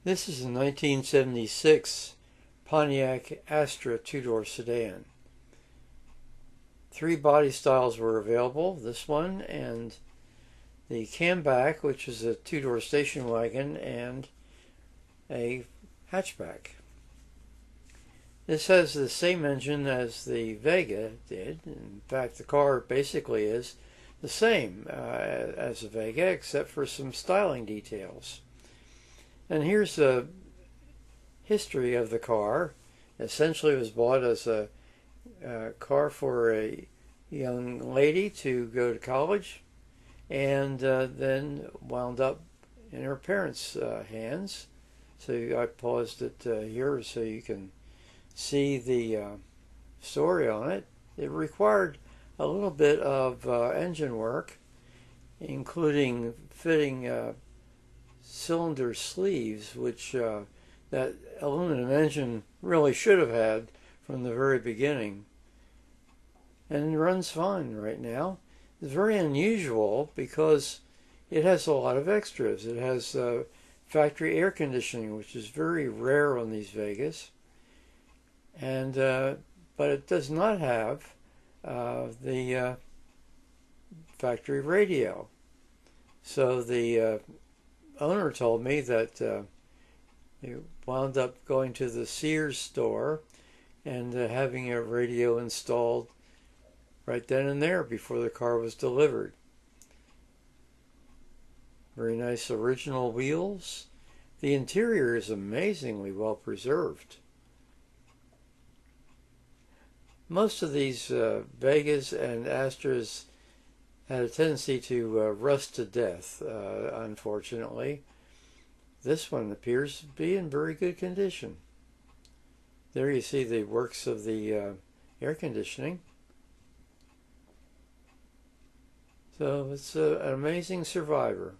This is a 1976 Pontiac Astre two-door sedan. Three body styles were available, this one and the Camback, which is a two-door station wagon, and a hatchback. This has the same engine as the Vega did. In fact, the car basically is the same as the Vega, except for some styling details. And here's the history of the car. Essentially, it was bought as a car for a young lady to go to college, and then wound up in her parents' hands. So I paused it here so you can see the story on it. It required a little bit of engine work, including fitting cylinder sleeves, which that aluminum engine really should have had from the very beginning. And it runs fine right now. It's very unusual because it has a lot of extras. It has factory air conditioning, which is very rare on these Vegas, and but it does not have the factory radio. So the owner told me that he wound up going to the Sears store and having a radio installed right then and there before the car was delivered. Very nice original wheels. The interior is amazingly well preserved. Most of these Vegas and Astras had a tendency to rust to death, unfortunately. This one appears to be in very good condition. There you see the works of the air conditioning. So it's an amazing survivor.